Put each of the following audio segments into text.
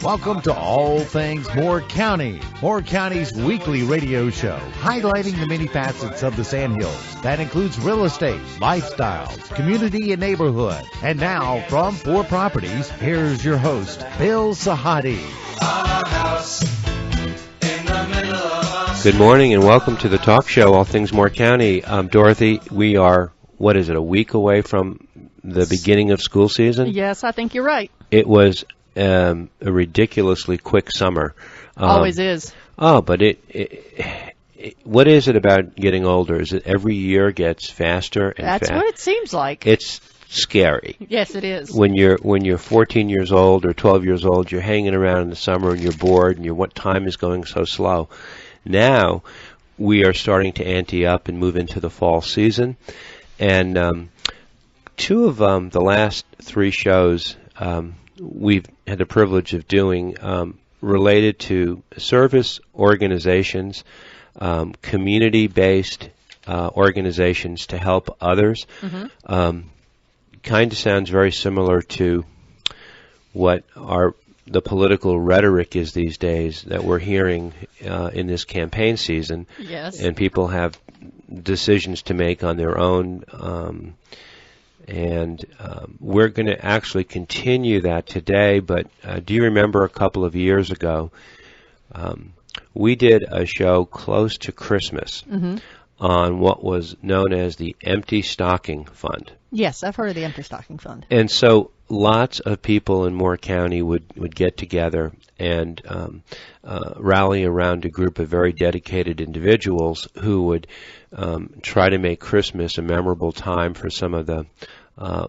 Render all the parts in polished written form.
Welcome to All Things Moore County, Moore County's weekly radio show, highlighting the many facets of the Sandhills. That includes real estate, lifestyles, community, and neighborhood. And now, from 4 Properties, here's your host, Bill Sahadi. Good morning and welcome to the talk show, All Things Moore County. Dorothy, we are, a week away from the beginning of school season? Yes, I think you're right. It was a ridiculously quick summer. Always is. Oh, but what is it about getting older? Is it every year gets faster and faster? That's what it seems like. It's scary. Yes, it is. When you're 14 years old or 12 years old, you're hanging around in the summer and you're bored and what time is going so slow. Now we are starting to ante up and move into the fall season, and 2 of the last 3 shows we've had the privilege of doing related to service organizations, community-based organizations to help others. Mm-hmm. Kind of sounds very similar to what the political rhetoric is these days that we're hearing in this campaign season. Yes. And people have decisions to make on their own. And we're going to actually continue that today, but do you remember a couple of years ago, we did a show close to Christmas on what was known as the Empty Stocking Fund. Yes, I've heard of the Empty Stocking Fund. And so lots of people in Moore County would get together and rally around a group of very dedicated individuals who would try to make Christmas a memorable time for some of the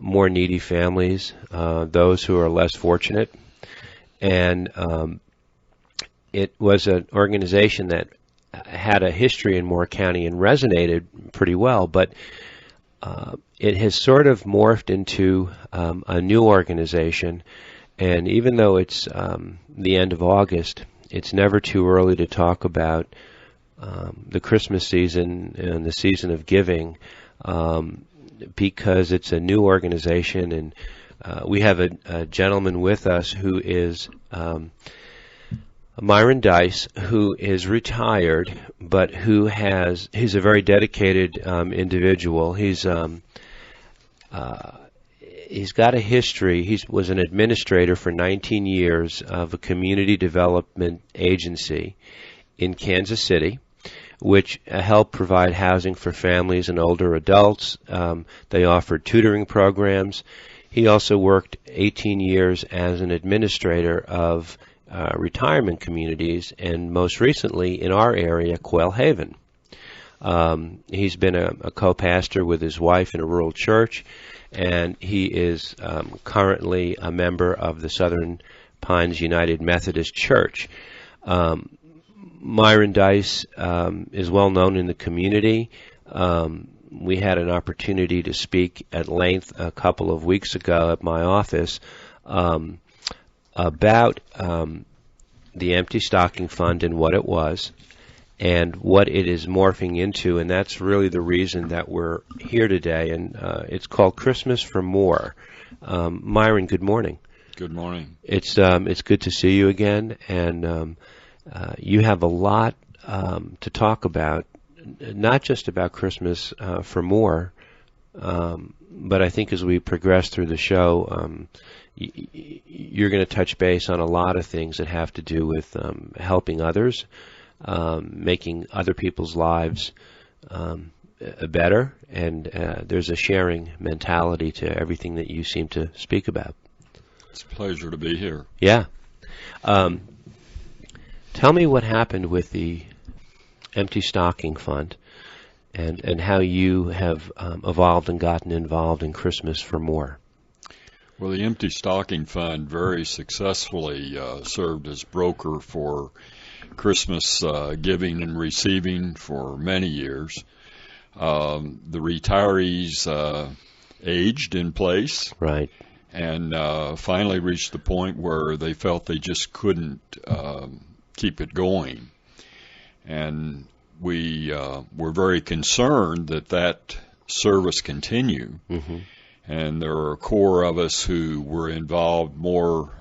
more needy families, those who are less fortunate. And it was an organization that had a history in Moore County and resonated pretty well, but it has sort of morphed into a new organization, and even though it's the end of August, it's never too early to talk about the Christmas season and the season of giving, because it's a new organization, and we have a gentleman with us who is Myron Dice, who is retired, but he's a very dedicated individual. He's got a history. He was an administrator for 19 years of a community development agency in Kansas City, which helped provide housing for families and older adults. They offered tutoring programs. He also worked 18 years as an administrator of retirement communities, and most recently in our area, Quail Haven. He's been a co-pastor with his wife in a rural church, and he is currently a member of the Southern Pines United Methodist Church. Myron Dice is well known in the community. We had an opportunity to speak at length a couple of weeks ago at my office about the Empty Stocking Fund and what it was and what it is morphing into, and that's really the reason that we're here today, and it's called Christmas for Moore. Myron, good morning. Good morning. It's good to see you again, and you have a lot to talk about, not just about Christmas for Moore, but I think as we progress through the show, you're going to touch base on a lot of things that have to do with helping others, making other people's lives better, and there's a sharing mentality to everything that you seem to speak about. It's a pleasure to be here. Yeah. Tell me what happened with the Empty Stocking Fund and how you have evolved and gotten involved in Christmas for Moore. Well, the Empty Stocking Fund very successfully served as broker for Christmas giving and receiving for many years. The retirees aged in place. Right. And finally reached the point where they felt they just couldn't keep it going. And we were very concerned that service continue. Mm-hmm. And there are a core of us who were involved more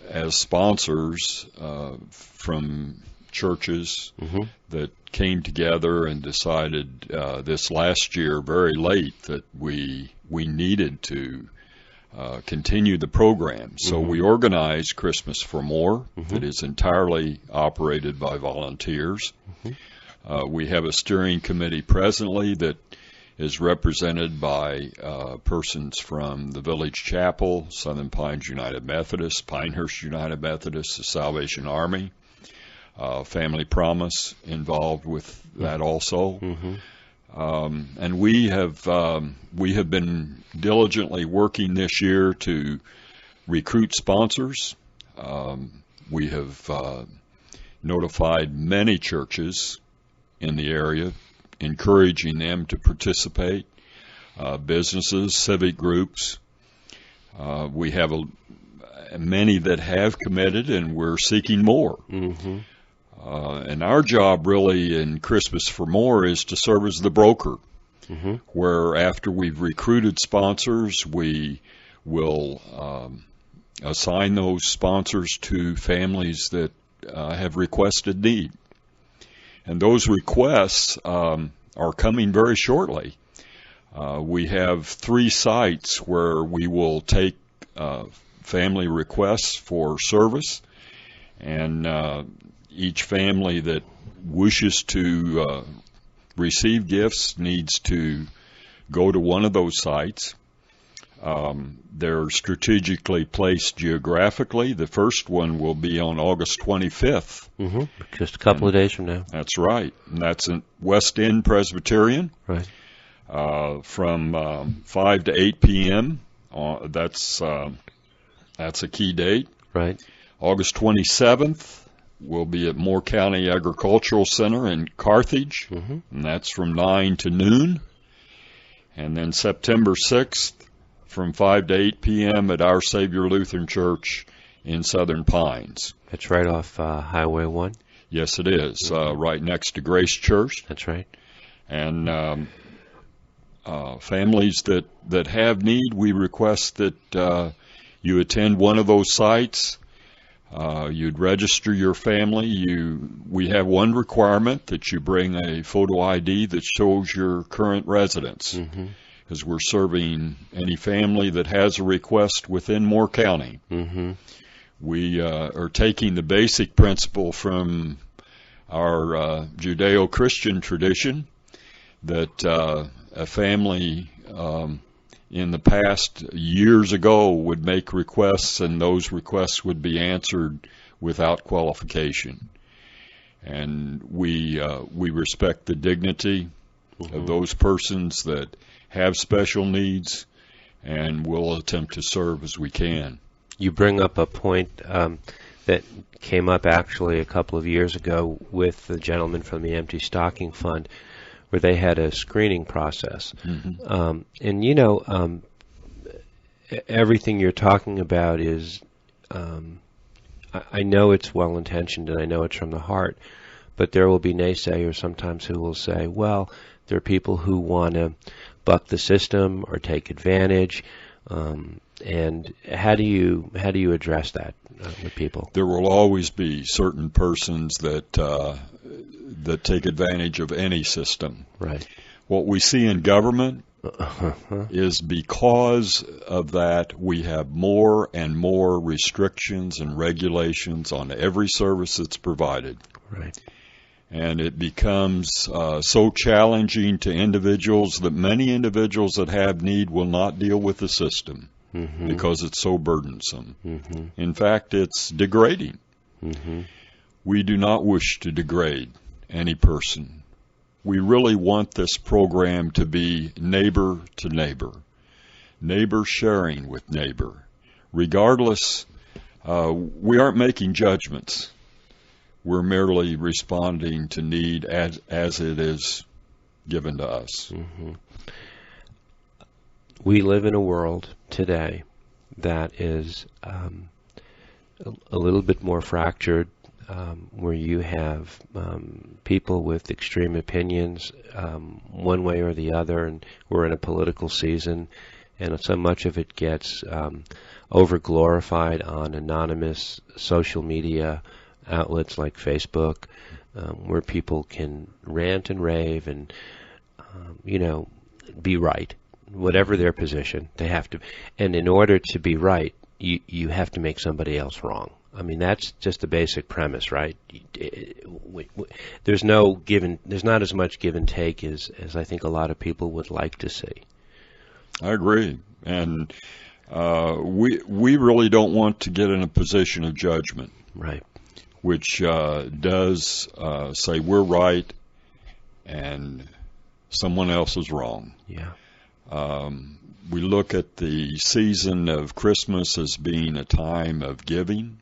as has sponsors from churches that came together and decided this last year, very late, that we needed to continue the program. So we organized Christmas for More that is entirely operated by volunteers. We have a steering committee presently that is represented by persons from the Village Chapel, Southern Pines United Methodist, Pinehurst United Methodist, the Salvation Army, Family Promise involved with that also. And we have been diligently working this year to recruit sponsors. We have notified many churches in the area, encouraging them to participate, businesses, civic groups. We have many that have committed, and we're seeking more. And our job really in Christmas for More is to serve as the broker, where after we've recruited sponsors, we will assign those sponsors to families that have requested need. And those requests are coming very shortly. We have 3 sites where we will take family requests for service, and each family that wishes to receive gifts needs to go to one of those sites. They're strategically placed geographically. The first one will be on August 25th. Just a couple of days from now. That's right. And that's in West End Presbyterian. Right. From 5 to 8 p.m. That's a key date. Right. August 27th will be at Moore County Agricultural Center in Carthage, and that's from 9 to noon. And then September 6th, from 5 to 8 p.m. at Our Savior Lutheran Church in Southern Pines. That's right off Highway 1? Yes, it is, right next to Grace Church. That's right. And families that have need, we request that you attend one of those sites. You'd register your family. We have one requirement, that you bring a photo ID that shows your current residence, because we're serving any family that has a request within Moore County. We are taking the basic principle from our Judeo-Christian tradition that a family in the past, years ago, would make requests, and those requests would be answered without qualification. And we respect the dignity of those persons that have special needs, and we'll attempt to serve as we can. You bring up a point that came up actually a couple of years ago with the gentleman from the Empty Stocking Fund, where they had a screening process. And you know, everything you're talking about is, I know it's well-intentioned and I know it's from the heart, but there will be naysayers sometimes who will say, well, there are people who want to buck the system or take advantage. And how do you address that with people? There will always be certain persons that take advantage of any system. Right. What we see in government is, because of that, we have more and more restrictions and regulations on every service that's provided. Right. And it becomes so challenging to individuals that many individuals that have need will not deal with the system because it's so burdensome. In fact, it's degrading. We do not wish to degrade any person. We really want this program to be neighbor to neighbor, neighbor sharing with neighbor. Regardless, we aren't making judgments. We're merely responding to need as it is given to us. We live in a world today that is a little bit more fractured, where you have people with extreme opinions one way or the other, and we're in a political season, and so much of it gets over-glorified on anonymous social media outlets like Facebook, where people can rant and rave and, be right. Whatever their position, they have to. And in order to be right, you have to make somebody else wrong. I mean, that's just the basic premise, right? There's not as much give and take as I think a lot of people would like to see. I agree. And we really don't want to get in a position of judgment. Right. Which does say we're right and someone else is wrong. Yeah. We look at the season of Christmas as being a time of giving,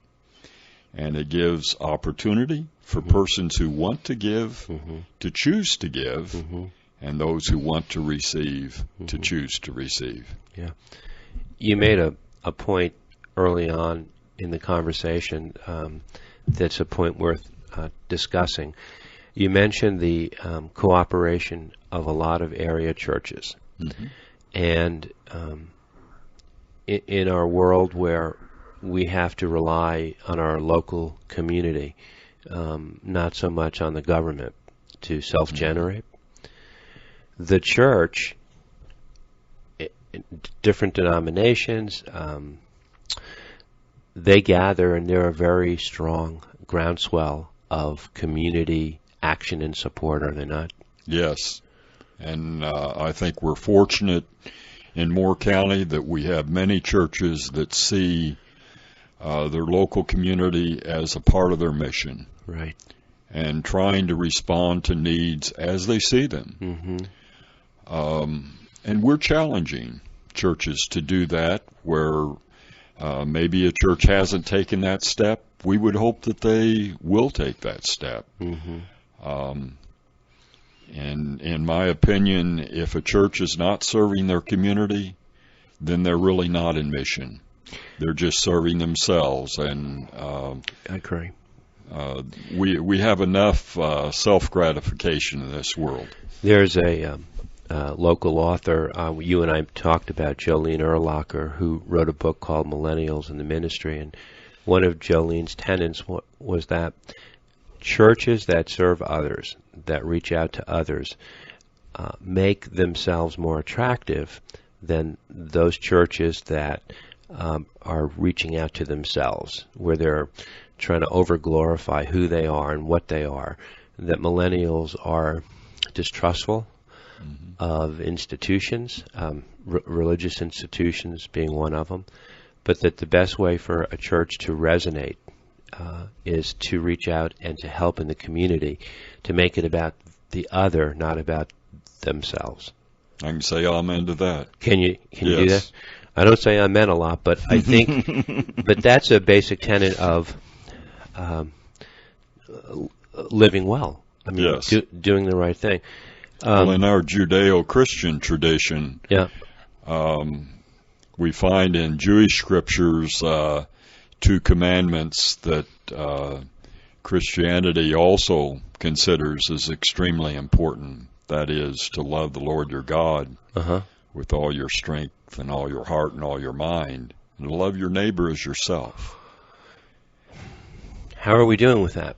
and it gives opportunity for persons who want to give to choose to give, and those who want to receive to choose to receive. Yeah. You made a point early on in the conversation that's a point worth discussing. You mentioned the cooperation of a lot of area churches. And in our world where we have to rely on our local community, not so much on the government to self-generate, the church, different denominations, they gather, and they're a very strong groundswell of community action and support, are they not? Yes. And I think we're fortunate in Moore County that we have many churches that see their local community as a part of their mission. Right. And trying to respond to needs as they see them. And we're challenging churches to do that where maybe a church hasn't taken that step. We would hope that they will take that step. And in my opinion, if a church is not serving their community, then they're really not in mission. They're just serving themselves. And I agree. We have enough self-gratification in this world. There's a local author, you and I talked about, Jolene Erlacher, who wrote a book called Millennials in the Ministry. And one of Jolene's tenets was that churches that serve others, that reach out to others, make themselves more attractive than those churches that are reaching out to themselves, where they're trying to over-glorify who they are and what they are. That millennials are distrustful of institutions, religious institutions being one of them, but that the best way for a church to resonate is to reach out and to help in the community, to make it about the other, not about themselves. I can say amen to that. Can you do that? I don't say amen a lot, but I think, but that's a basic tenet of living well. I mean, doing the right thing. Well, in our Judeo-Christian tradition, we find in Jewish scriptures 2 commandments that Christianity also considers as extremely important. That is, to love the Lord your God with all your strength and all your heart and all your mind, and to love your neighbor as yourself. How are we doing with that?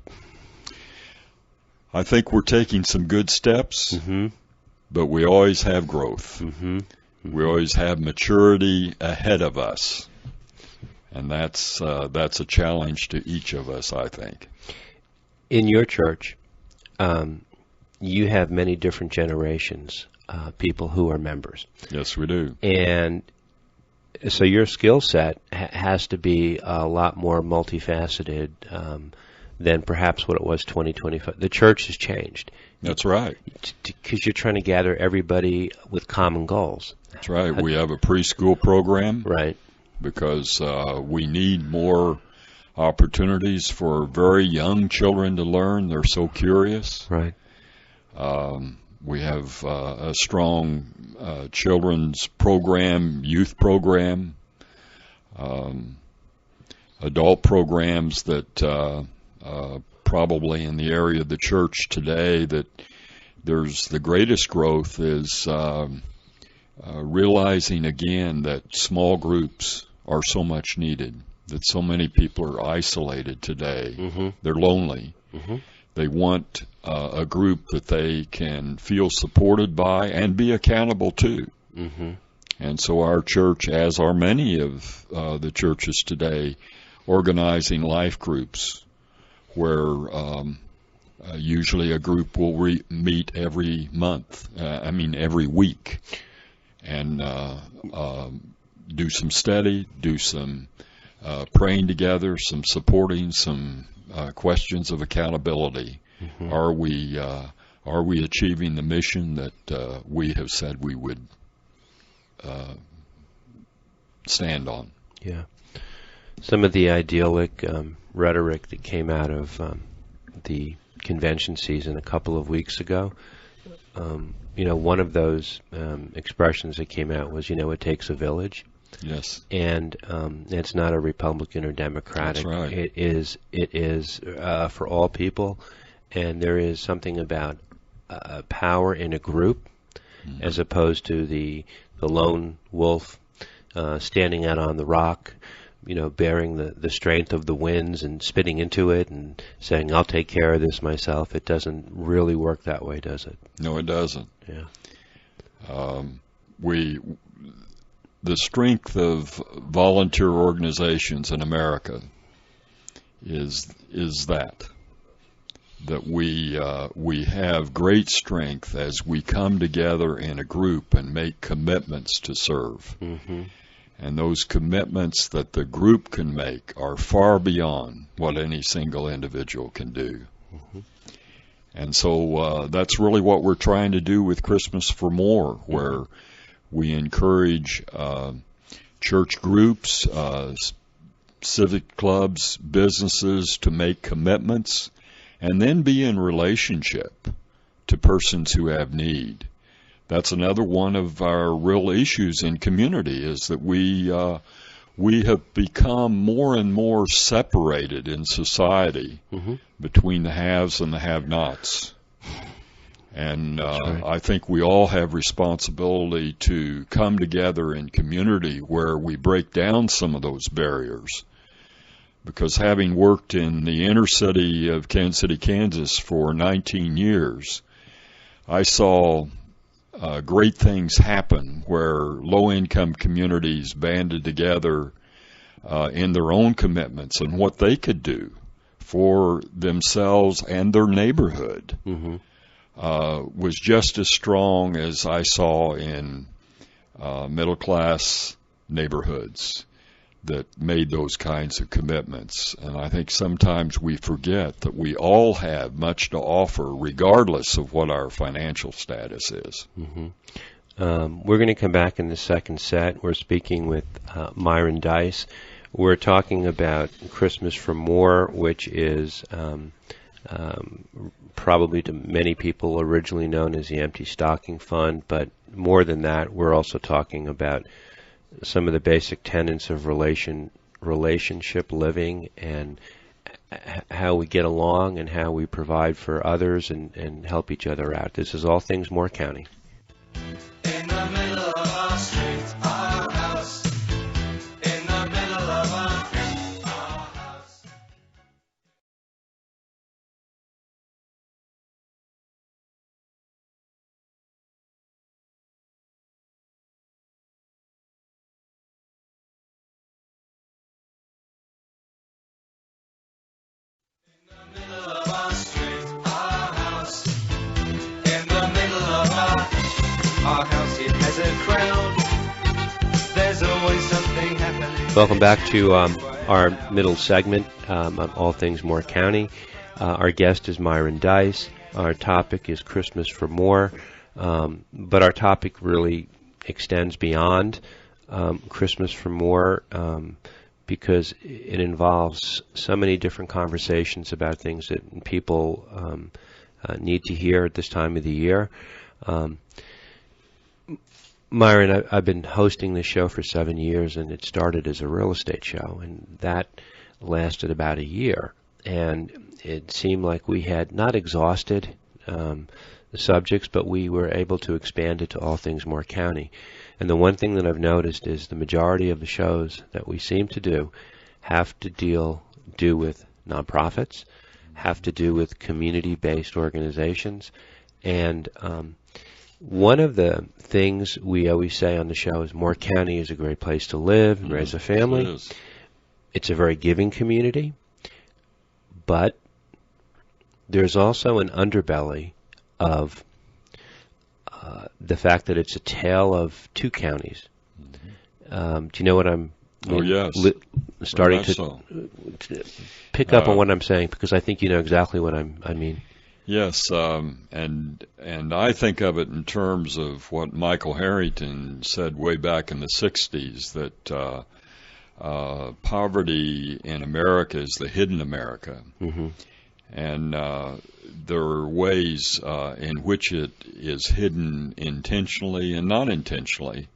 I think we're taking some good steps, but we always have growth. We always have maturity ahead of us. And that's a challenge to each of us, I think. In your church, you have many different generations, people who are members. Yes, we do. And so your skill set has to be a lot more multifaceted than perhaps what it was 2025. The church has changed. That's right. Because you're trying to gather everybody with common goals. That's right. We have a preschool program. Right. Because we need more opportunities for very young children to learn. They're so curious. Right. We have a strong children's program, youth program, adult programs that probably in the area of the church today that there's the greatest growth is realizing again that small groups are so much needed, that so many people are isolated today. Mm-hmm. They're lonely. Mm-hmm. They want a group that they can feel supported by and be accountable to. Mm-hmm. And so our church, as are many of the churches today, organizing life groups where usually a group will meet every month, every week, and do some study, do some praying together, some supporting, some questions of accountability. Mm-hmm. Are we achieving the mission that we have said we would stand on? Yeah. Some of the idyllic rhetoric that came out of the convention season a couple of weeks ago, one of those expressions that came out was, it takes a village. Yes. And it's not a Republican or Democratic. That's right. It is for all people, and there is something about power in a group, mm-hmm. as opposed to the lone wolf standing out on the rock, bearing the strength of the winds and spitting into it and saying, I'll take care of this myself. It doesn't really work that way, does it? No, it doesn't. Yeah. The strength of volunteer organizations in America is that we have great strength as we come together in a group and make commitments to serve. Mm-hmm. And those commitments that the group can make are far beyond what any single individual can do. Mm-hmm. And so that's really what we're trying to do with Christmas for More, where we encourage church groups, civic clubs, businesses to make commitments and then be in relationship to persons who have need. That's another one of our real issues in community, is that we have become more and more separated in society, mm-hmm. between the haves and the have-nots. And right. I think we all have responsibility to come together in community where we break down some of those barriers. Because having worked in the inner city of Kansas City, Kansas for 19 years, I saw great things happen where low-income communities banded together in their own commitments and what they could do for themselves and their neighborhood. Mm-hmm. Was just as strong as I saw in middle-class neighborhoods that made those kinds of commitments. And I think sometimes we forget that we all have much to offer regardless of what our financial status is. Mm-hmm. We're going to come back in the second set. We're speaking with Myron Dice. We're talking about Christmas for More, which is probably to many people originally known as the Empty Stocking Fund, but more than that, we're also talking about some of the basic tenets of relationship living and how we get along and how we provide for others and help each other out. This is All Things Moore County. In the middle of our street, our house. In the middle of our street, our house. In the middle of our street, our house. In the middle of our house, it has a crowd. There's always something happening. Welcome back to our middle segment on All Things Moore County. Our guest is Myron Dice. Our topic is Christmas for More, but our topic really extends beyond Christmas for More because it involves so many different conversations about things that people need to hear at this time of the year. Myron, I've been hosting this show for 7 years, and it started as a real estate show, and that lasted about a year. And it seemed like we had not exhausted the subjects, but we were able to expand it to All Things Moore County. And the one thing that I've noticed is the majority of the shows that we seem to do have to do with nonprofits, have to do with community-based organizations. And one of the things we always say on the show is Moore County is a great place to live and raise a family. It is. It's a very giving community, but there's also an underbelly of the fact that it's a tale of two counties. Do you know what I'm Oh, yes. starting Very to much so. pick up on what I'm saying, because I think you know exactly what I mean. Yes, and I think of it in terms of what Michael Harrington said way back in the 60s, that poverty in America is the hidden America. Mm-hmm. And there are ways in which it is hidden intentionally and not intentionally.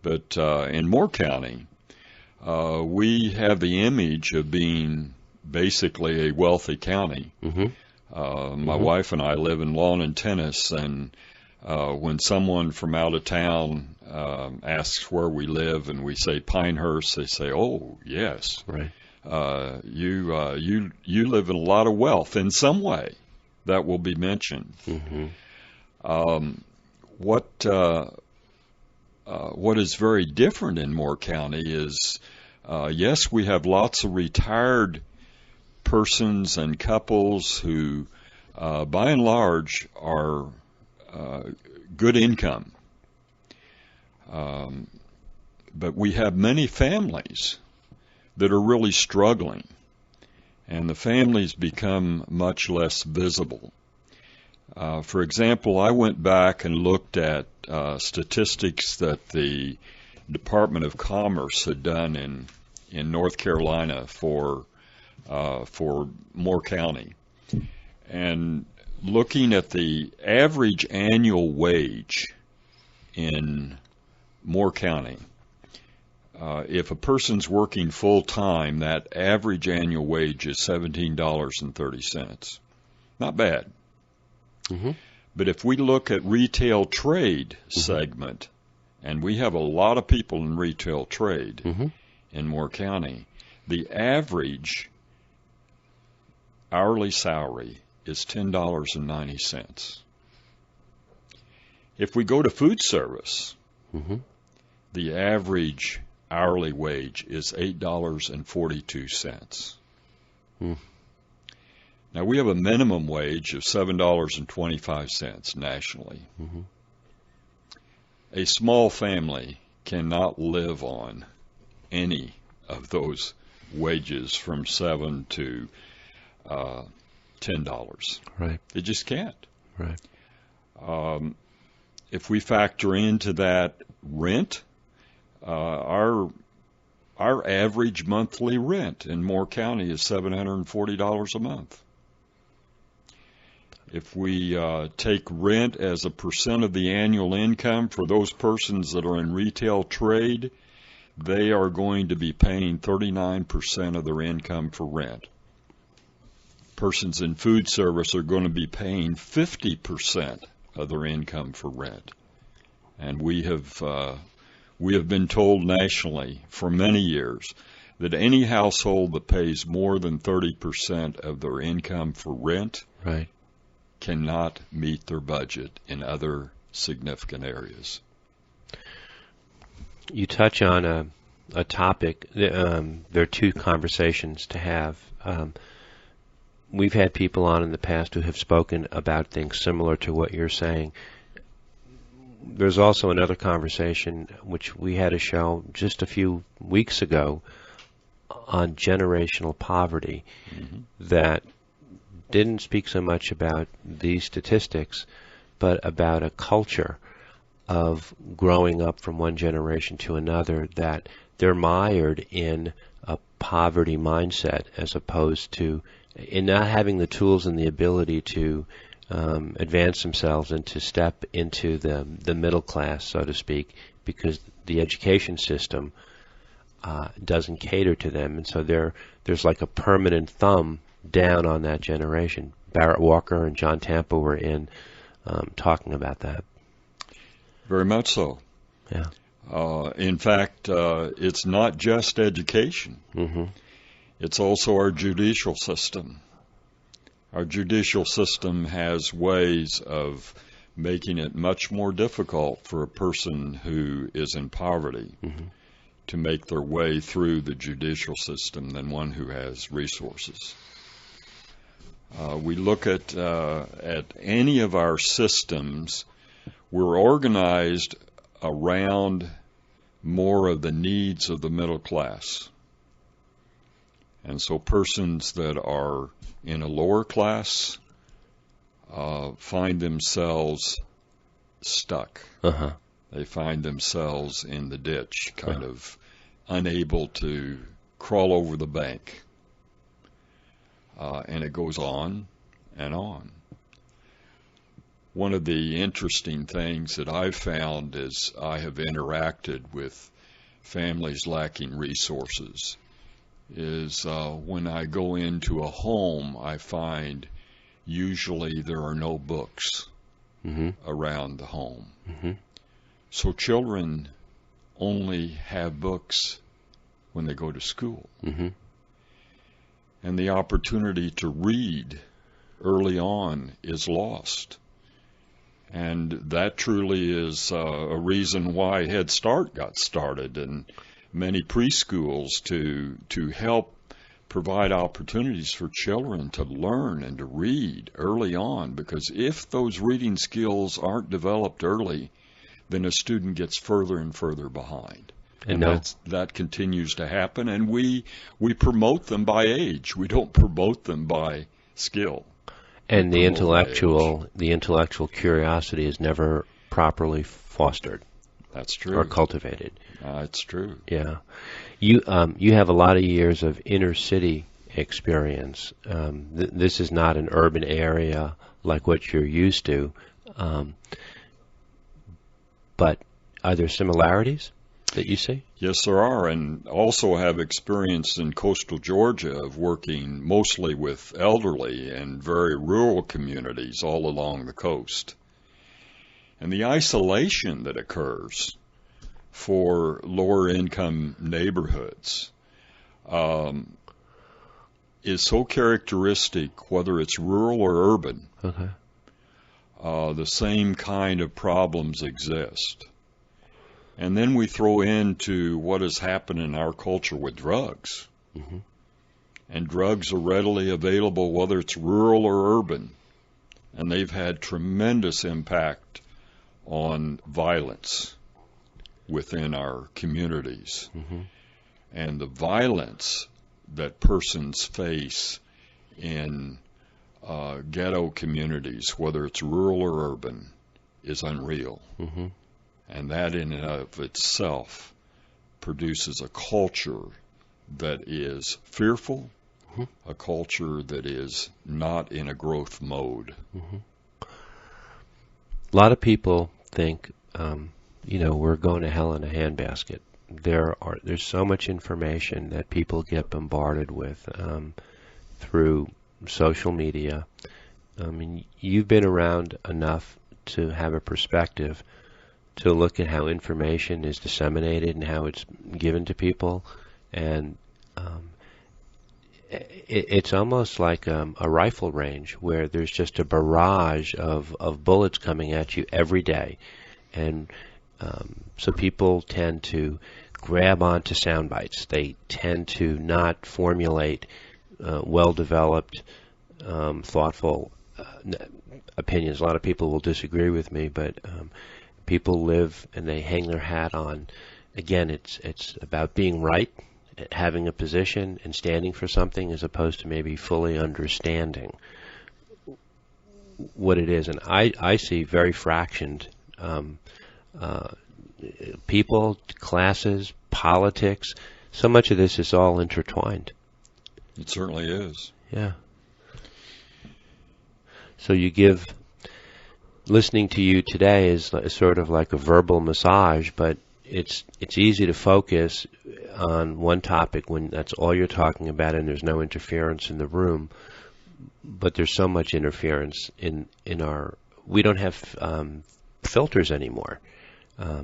But in Moore County, we have the image of being basically a wealthy county. Mm-hmm. My wife and I live in lawn and tennis, and when someone from out of town asks where we live and we say Pinehurst, they say, "Oh, yes, Right. You live in a lot of wealth in some way." That will be mentioned. Mm-hmm. What is very different in Moore County is, yes, we have lots of retired persons and couples who, by and large, are good income. But we have many families that are really struggling, and the families become much less visible. For example, I went back and looked at statistics that the Department of Commerce had done in North Carolina for Moore County, and looking at the average annual wage in Moore County. If a person's working full time, that average annual wage is $17.30. Not bad. Mm-hmm. But if we look at retail trade segment, and we have a lot of people in retail trade Mm-hmm. in Moore County, the average hourly salary is $10.90. If we go to food service, Mm-hmm. the average hourly wage is $8.42. Mm. Now, we have a minimum wage of $7.25 nationally. Mm-hmm. A small family cannot live on any of those wages from $7 to $10. Right. It just can't. Right. If we factor into that rent, our average monthly rent in Moore County is $740 a month. If we take rent as a percent of the annual income for those persons that are in retail trade, they are going to be paying 39% of their income for rent. Persons in food service are going to be paying 50% of their income for rent. And we have been told nationally for many years that any household that pays more than 30% of their income for rent Right. cannot meet their budget in other significant areas. You touch on a topic. There are two conversations to have. We've had people on in the past who have spoken about things similar to what you're saying. There's also another conversation which we had a show just a few weeks ago on generational poverty that didn't speak so much about these statistics, but about a culture of growing up from one generation to another, that they're mired in a poverty mindset as opposed to in not having the tools and the ability to advance themselves and to step into the middle class, so to speak, because the education system doesn't cater to them. And so there's like a permanent thumb down on that generation. Barrett Walker and John Tampa were in talking about that. Very much so. Yeah. In fact, it's not just education. Mm-hmm. It's also our judicial system. Our judicial system has ways of making it much more difficult for a person who is in poverty Mm-hmm. to make their way through the judicial system than one who has resources. We look at any of our systems, we're organized around more of the needs of the middle class. And so persons that are in a lower class find themselves stuck. Uh-huh. They find themselves in the ditch, kind of unable to crawl over the bank. And it goes on and on. One of the interesting things that I've found as I have interacted with families lacking resources is when I go into a home, I find usually there are no books Mm-hmm. around the home. Mm-hmm. So children only have books when they go to school. Mm-hmm. And the opportunity to read early on is lost. And that truly is a reason why Head Start got started and many preschools to help provide opportunities for children to learn and to read early on, because if those reading skills aren't developed early, then a student gets further and further behind. And that continues to happen, and we promote them by age. We don't promote them by skill. And the intellectual curiosity is never properly fostered. That's true. Or cultivated. It's true. Yeah. You have a lot of years of inner city experience. This is not an urban area like what you're used to. But are there similarities that you see? Yes, there are, and also have experience in coastal Georgia of working mostly with elderly and very rural communities all along the coast. And the isolation that occurs for lower income neighborhoods is so characteristic, whether it's rural or urban. Okay. The same kind of problems exist. And then we throw into what has happened in our culture with drugs. Mm-hmm. And drugs are readily available, whether it's rural or urban. And they've had tremendous impact on violence within our communities. Mm-hmm. And the violence that persons face in ghetto communities, whether it's rural or urban, is unreal. Mm-hmm. And that in and of itself produces a culture that is fearful, mm-hmm. a culture that is not in a growth mode. Mm-hmm. A lot of people think, we're going to hell in a handbasket. There's so much information that people get bombarded with through social media. I mean, you've been around enough to have a perspective to look at how information is disseminated and how it's given to people, and it's almost like a rifle range where there's just a barrage of bullets coming at you every day, and so people tend to grab onto sound bites. They tend to not formulate well-developed, thoughtful opinions. A lot of people will disagree with me, but people live and they hang their hat on, again, it's about being right, having a position and standing for something, as opposed to maybe fully understanding what it is. And I see very fractioned people, classes, politics. So much of this is all intertwined. It certainly is. Yeah. So listening to you today is sort of like a verbal massage, but it's easy to focus on one topic when that's all you're talking about and there's no interference in the room. But there's so much interference in our. We don't have filters anymore.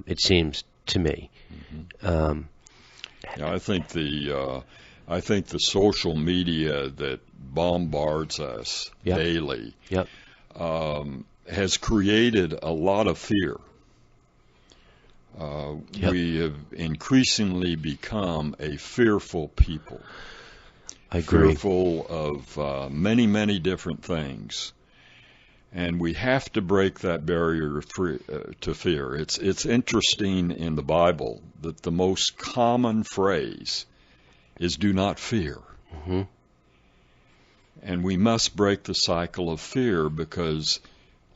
It seems to me. Yeah, I think the social media that bombards us daily has created a lot of fear. We have increasingly become a fearful people. I agree. Fearful of many, many different things. And we have to break that barrier to fear. It's interesting in the Bible that the most common phrase is "do not fear." Mm-hmm. And we must break the cycle of fear, because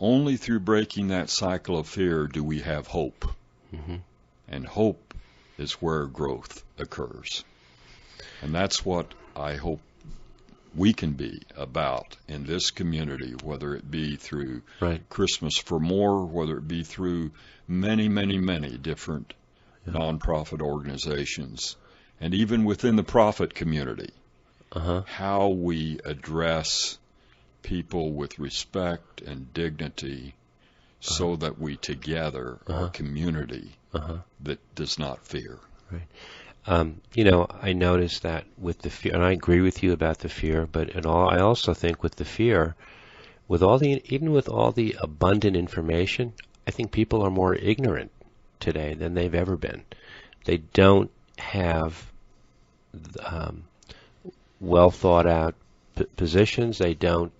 only through breaking that cycle of fear do we have hope. Mm-hmm. And hope is where growth occurs. And that's what I hope we can be about in this community, whether it be through Christmas for More, whether it be through many, many, many different nonprofit organizations, and even within the prophet community, how we address people with respect and dignity so that we together are a community that does not fear. Right. I noticed that with the fear, and I agree with you about the fear, but I also think with the fear, even with all the abundant information, I think people are more ignorant today than they've ever been. They don't have well thought out positions. They don't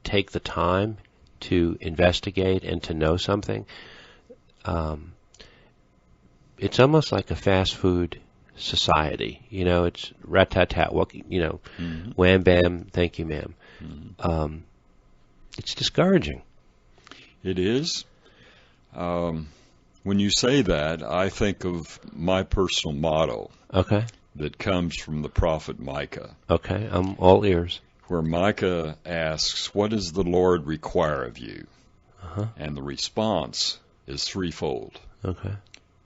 take the time to investigate and to know something. It's almost like a fast food society. It's rat-tat-tat, wham, bam, thank you, ma'am. Mm-hmm. It's discouraging. It is. When you say that, I think of my personal motto that comes from the prophet Micah. Okay, I'm all ears. Where Micah asks, "What does the Lord require of you?" And the response is threefold.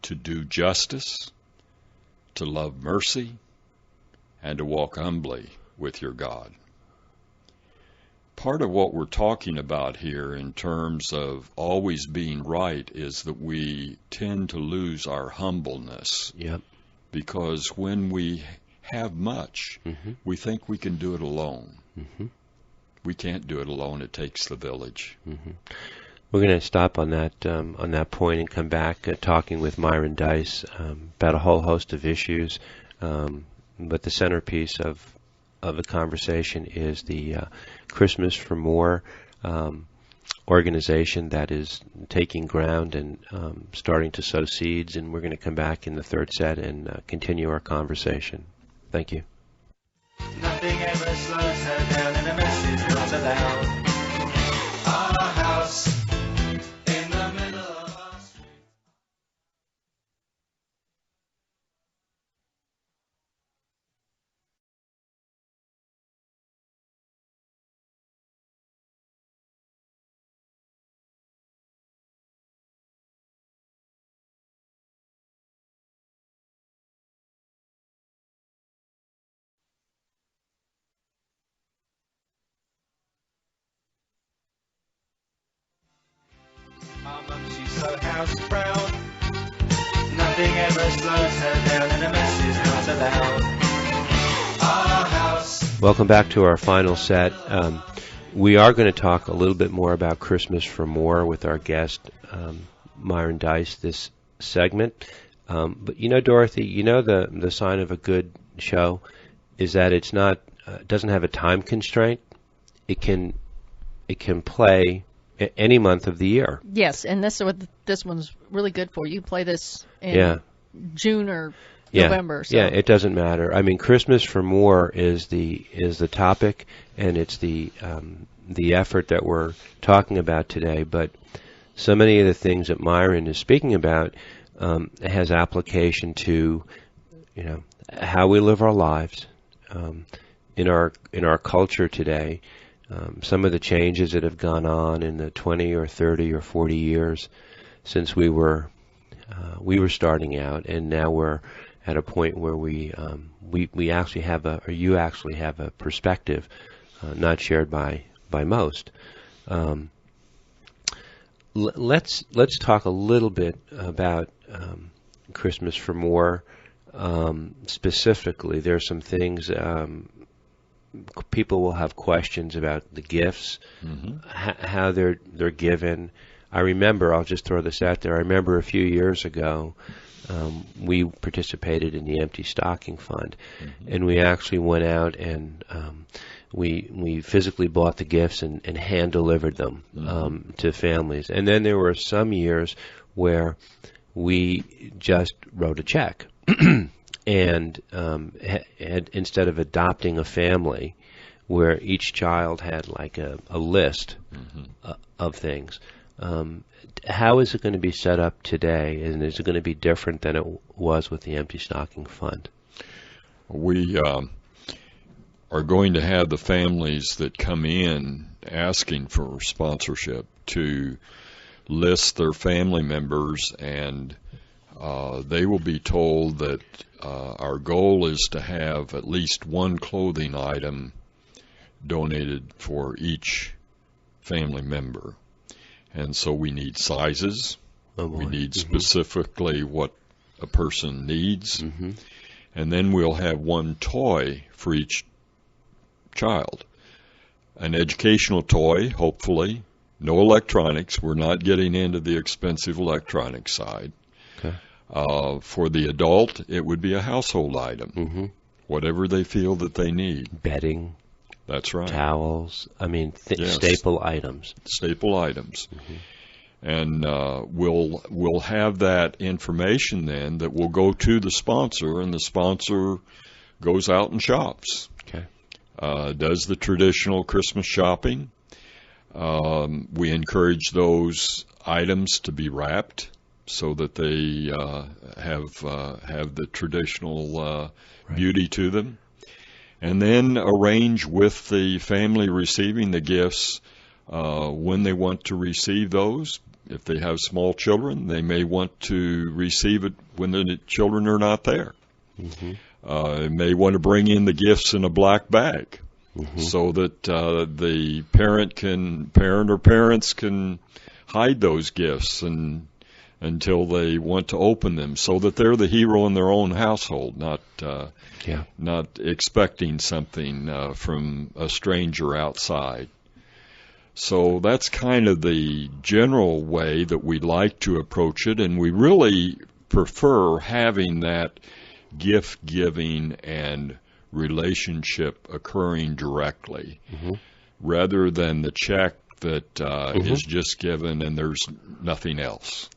To do justice, to love mercy, and to walk humbly with your God. Part of what we're talking about here in terms of always being right is that we tend to lose our humbleness. Yep. Because when we have much, we think we can do it alone. We can't do it alone. It takes the village. We're going to stop on that point and come back talking with Myron Dice about a whole host of issues. But the centerpiece of the conversation is the Christmas for More organization that is taking ground and starting to sow seeds. And we're going to come back in the third set and continue our conversation. Thank you. Nothing ever slows her down, and a message runs aloud. Our house in the middle of our street. Our mum, she's so house proud. Nothing ever slows her down, and a message runs aloud. Our house. Welcome back to our final set. We are going to talk a little bit more about Christmas for More with our guest, Myron Dice, this segment. But Dorothy, the sign of a good show is that it's not doesn't have a time constraint. It can play any month of the year. Yes, and this one's really good for. You play this in June or November. So. Yeah, it doesn't matter. I mean, Christmas for More is the topic, and it's the effort that we're talking about today. But so many of the things that Myron is speaking about has application to, how we live our lives in our culture today. Some of the changes that have gone on in the 20 or 30 or 40 years since we were starting out, and now we're at a point where we actually have you actually have a perspective not shared by most. Let's talk a little bit about Christmas for More, specifically, there are some things people will have questions about the gifts, how they're given. I remember, I'll just throw this out there, I remember a few years ago, we participated in the Empty Stocking Fund, and we actually went out and we physically bought the gifts and hand-delivered them to families. And then there were some years where we just wrote a check. And had, instead of adopting a family where each child had like a list of things, how is it going to be set up today, and is it going to be different than it was with the Empty Stocking Fund? We are going to have the families that come in asking for sponsorship to list their family members, and they will be told that our goal is to have at least one clothing item donated for each family member. And so we need sizes. We need specifically what a person needs. And then we'll have one toy for each child. An educational toy, hopefully. No electronics. We're not getting into the expensive electronic side. Okay. For the adult, it would be a household item. Whatever they feel that they need. Bedding. That's right. Towels. I mean, Yes. staple items. Staple items. And we'll have that information then that will go to the sponsor, and the sponsor goes out and shops. Okay. Does the traditional Christmas shopping. We encourage those items to be wrapped so that they have the traditional beauty to them. And then arrange with the family receiving the gifts when they want to receive those. If they have small children, they may want to receive it when the children are not there. They may want to bring in the gifts in a black bag so that the parent or parents can hide those gifts until they want to open them, so that they're the hero in their own household, not expecting something from a stranger outside. So that's kind of the general way that we like to approach it, and we really prefer having that gift giving and relationship occurring directly, rather than the check that is just given and there's nothing else.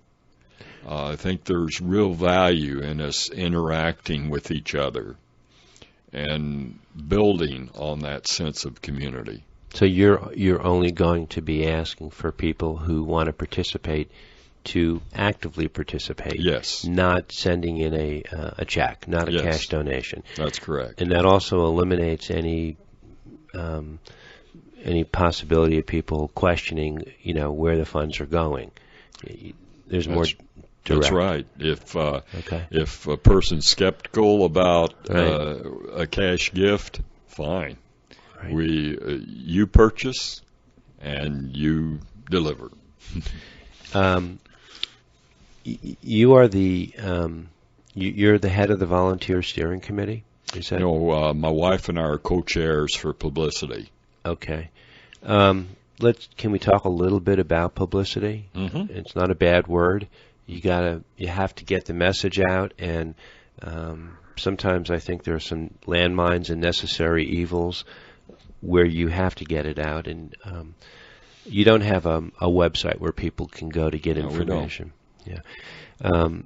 I think there's real value in us interacting with each other and building on that sense of community. So you're only going to be asking for people who want to participate to actively participate. Yes. Not sending in a check, not a cash donation. That's correct. And that also eliminates any possibility of people questioning, where the funds are going. There's more direct. That's right. If a person's skeptical about a cash gift, fine. Right. You purchase and you deliver. You are you're the head of the volunteer steering committee. Is that? No, my wife and I are co-chairs for publicity. Okay. Can we talk a little bit about publicity? It's not a bad word. You have to get the message out, and sometimes I think there are some landmines and necessary evils where you have to get it out, and you don't have a website where people can go to get information. We don't. Yeah.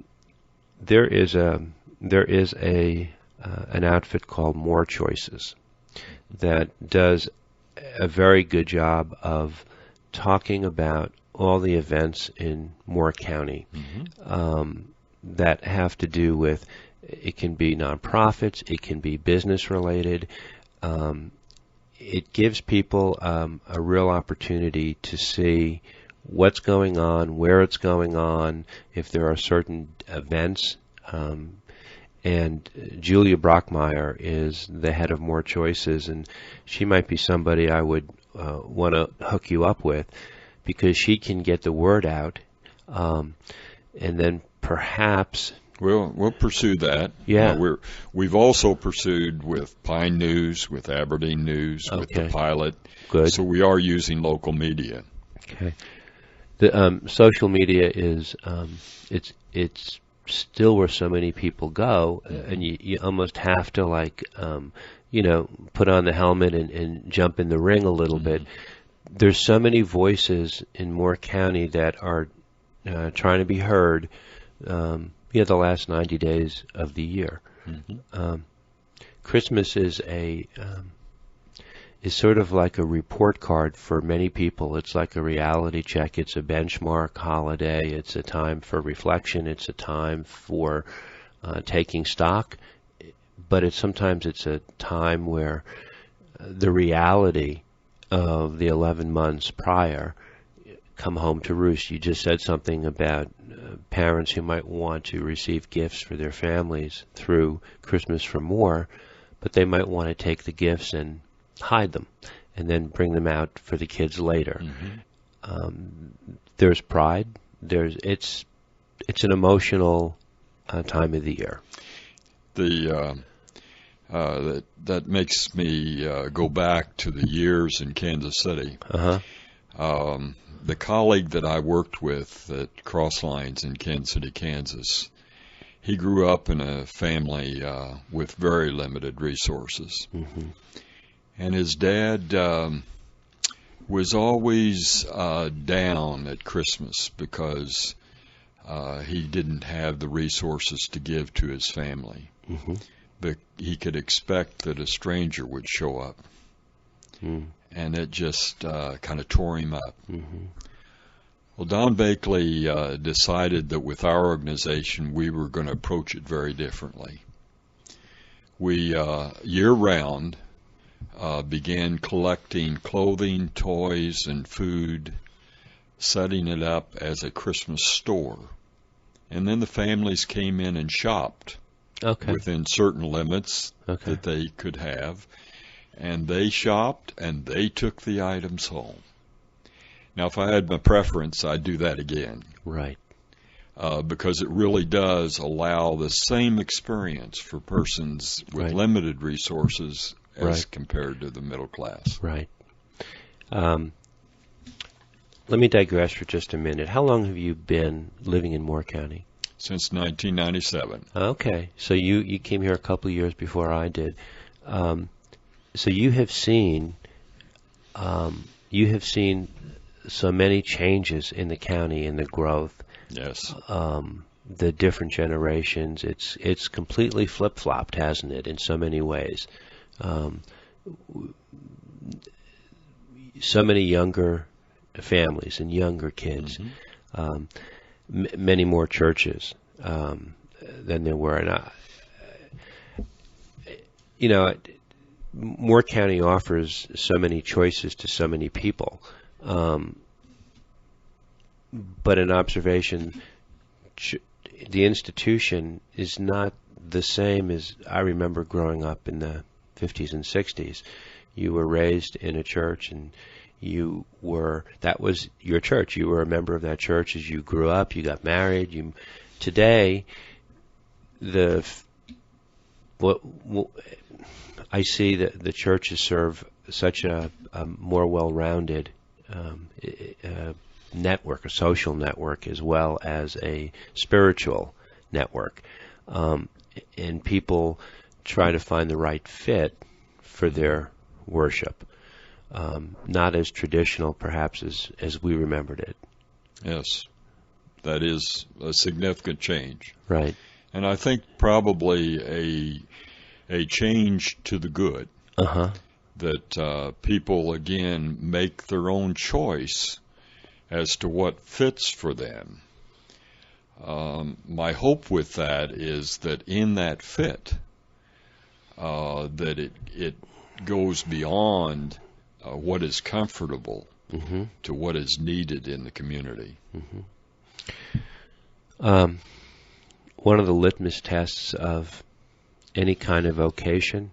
There is an outfit called More Choices that does a very good job of talking about all the events in Moore County that have to do with, it can be nonprofits, it can be business related. It gives people a real opportunity to see what's going on, where it's going on, if there are certain events. And Julia Brockmeyer is the head of More Choices, and she might be somebody I would want to hook you up with, because she can get the word out, and then perhaps We'll pursue that. Yeah. We've also pursued with Pine News, with Aberdeen News, with the Pilot. Good. So we are using local media. Okay. The social media is it's still where so many people go, and you almost have to put on the helmet and jump in the ring a little bit. There's so many voices in Moore County that are trying to be heard. The last 90 days of the year. Christmas is is sort of like a report card for many people. It's like a reality check. It's a benchmark holiday. It's a time for reflection. It's a time for taking stock. But sometimes it's a time where the reality of the 11 months prior come home to roost. You just said something about parents who might want to receive gifts for their families through Christmas for Moore, but they might want to take the gifts and hide them and then bring them out for the kids later. There's pride. It's an emotional time of the year. That makes me go back to the years in Kansas City. The colleague that I worked with at Crosslines in Kansas City, Kansas, he grew up in a family with very limited resources. And his dad was always down at Christmas because he didn't have the resources to give to his family. But he could expect that a stranger would show up. And it just kind of tore him up. Well, Don Bakley decided that with our organization, we were going to approach it very differently. We, year-round, began collecting clothing, toys, and food, setting it up as a Christmas store. And then the families came in and shopped within certain limits that they could have. And they shopped, and they took the items home. Now, if I had my preference, I'd do that again. Right. Because it really does allow the same experience for persons with limited resources as compared to the middle class. Right. Let me digress for just a minute. How long have you been living in Moore County? Since 1997. Okay. So you came here a couple of years before I did. So you have seen so many changes in the county and the growth. Yes. The different generations. It's completely flip-flopped, hasn't it, in so many ways. So many younger families and younger kids. Many more churches than there were. And Moore County offers so many choices to so many people. But an observation, the institution is not the same as I remember growing up in the 50s and 60s. You were raised in a church, and that was your church. You were a member of that church as you grew up. You got married. Today, I see that the churches serve such a more well-rounded network, a social network, as well as a spiritual network. And people try to find the right fit for their worship. Not as traditional, perhaps, as we remembered it. Yes, that is a significant change. Right. And I think probably a change to the good. That people, again, make their own choice as to what fits for them. My hope with that is that in that fit, that it goes beyond what is comfortable to what is needed in the community. One of the litmus tests of any kind of vocation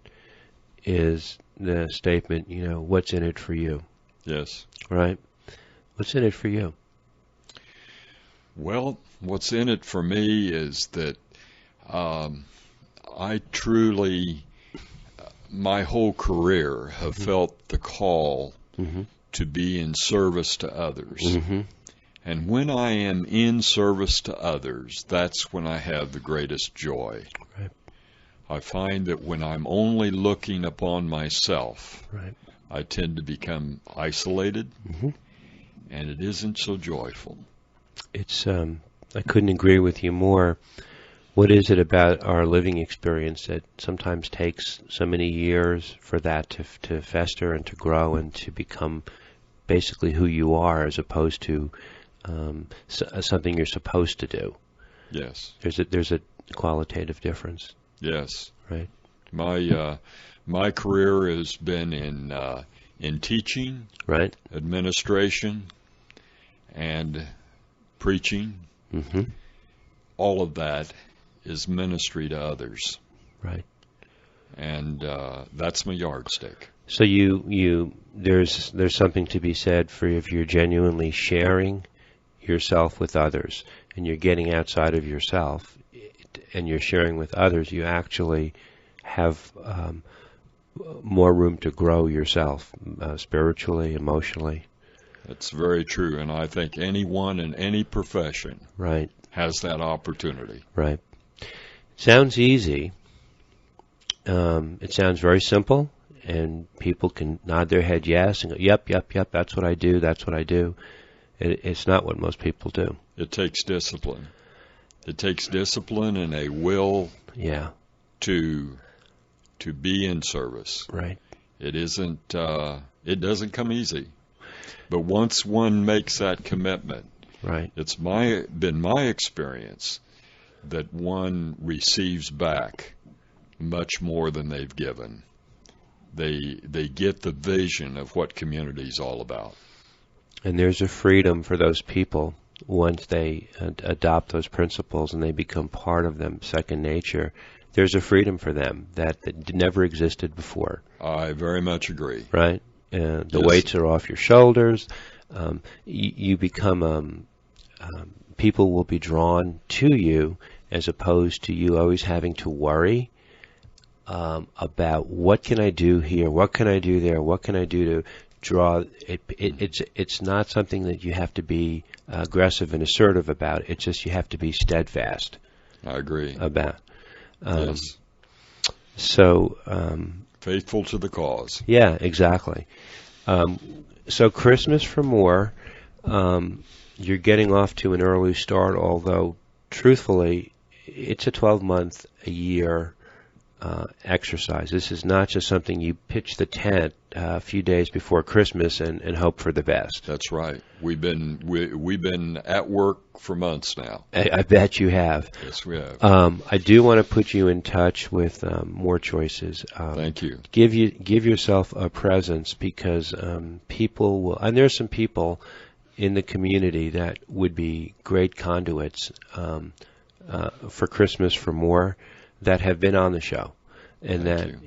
is the statement, what's in it for you? Yes. Right? What's in it for you? Well, what's in it for me is that I truly, my whole career, have felt the call to be in service to others. And when I am in service to others, that's when I have the greatest joy. Right. I find that when I'm only looking upon myself, Right. I tend to become isolated, and it isn't so joyful. It's I couldn't agree with you more. What is it about our living experience that sometimes takes so many years for that to fester and to grow and to become basically who you are, as opposed to something you're supposed to do? Yes. There's a qualitative difference. Yes. Right. My career has been in teaching, Right. administration, and preaching. All of that is ministry to others, Right. and that's my yardstick. So there's something to be said for if you're genuinely sharing yourself with others and you're getting outside of yourself and you're sharing with others, you actually have more room to grow yourself spiritually, emotionally. That's very true, and I think anyone in any profession Right. has that opportunity. Right. Sounds easy. It sounds very simple, and people can nod their head yes and go, yep, that's what I do, that's what I do. It's not what most people do. It takes discipline. It takes discipline and a will Yeah. to be in service. Right. It isn't. It doesn't come easy, but once one makes that commitment, Right. it's been my experience that one receives back much more than they've given. They get the vision of what community is all about. And there's a freedom for those people once they adopt those principles and they become part of them, second nature. There's a freedom for them that never existed before. I very much agree. Right? The Yes. weights are off your shoulders. You become, people will be drawn to you as opposed to you always having to worry about what can I do here, what can I do there, what can I do to draw. It's not something that you have to be aggressive and assertive about. It's just you have to be steadfast I agree. about. Yes. So, Faithful to the cause. yeah, exactly. So Christmas for More, you're getting off to an early start, although truthfully, it's a 12-month a year exercise. This is not just something you pitch the tent a few days before Christmas and hope for the best. That's right. We've been at work for months now. I bet you have. Yes, we have. I do want to put you in touch with More Choices. Thank you. Give yourself a presence, because people will, and there's some people in the community that would be great conduits for Christmas for More that have been on the show, and Thank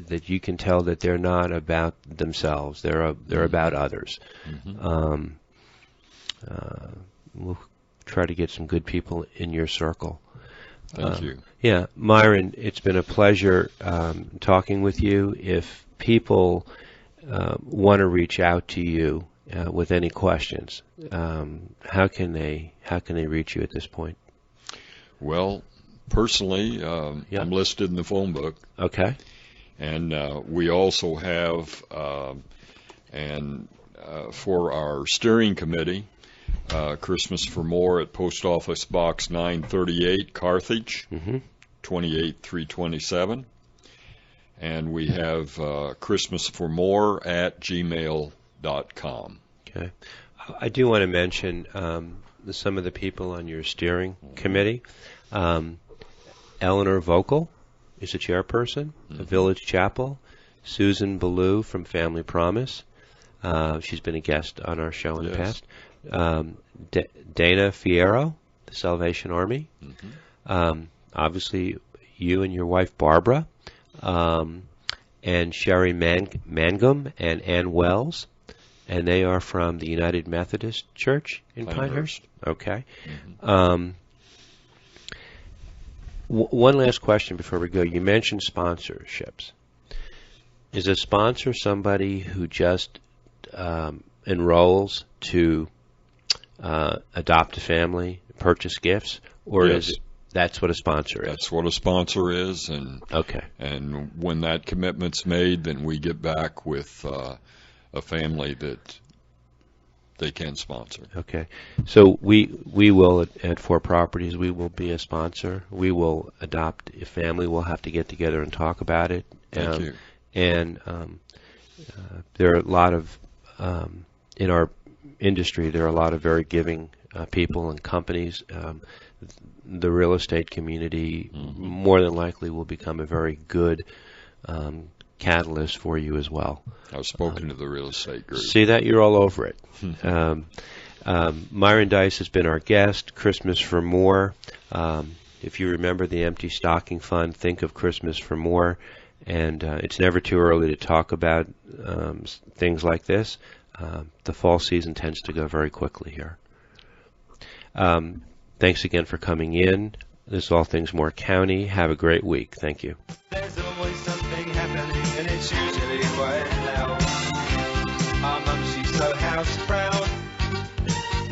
that you can tell that they're not about themselves; they're about others. We'll try to get some good people in your circle. Thank you. Yeah, Myron, it's been a pleasure talking with you. If people want to reach out to you with any questions, how can they reach you at this point? Well, personally, Yeah. I'm listed in the phone book, Okay. and we also have, for our steering committee, Christmas for More at Post Office Box 938, Carthage, 28327, and we have Christmas for More at gmail.com. Okay. I do want to mention some of the people on your steering committee. Eleanor Vocal is the chairperson of Village Chapel. Susan Ballou from Family Promise. She's been a guest on our show in the Yes. past. Dana Fierro, the Salvation Army. Obviously, you and your wife Barbara. And Sherry Mangum and Ann Wells. And they are from the United Methodist Church in Pinehurst. Okay. One last question before we go. You mentioned sponsorships. Is a sponsor somebody who just enrolls to adopt a family, purchase gifts, or Yes. that's what a sponsor is? That's what a sponsor is, and Okay. and when that commitment's made, then we get back with a family that they can sponsor. Okay. So we will at Four Properties, we will be a sponsor. We will adopt a family. We'll have to get together and talk about it. Thank you. And there are a lot of in our industry, there are a lot of very giving people and companies. The real estate community more than likely will become a very good catalyst for you as well. I've spoken to the real estate group. See that? You're all over it. Myron Dice has been our guest. Christmas for More. If you remember the Empty Stocking Fund, think of Christmas for More. And it's never too early to talk about things like this. The fall season tends to go very quickly here. Thanks again for coming in. This is All Things Moore County. Have a great week. Thank you. There's always something happening, and it's usually quite loud. Our mum, she's so house proud.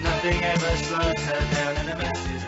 Nothing ever slows her down, and the mess is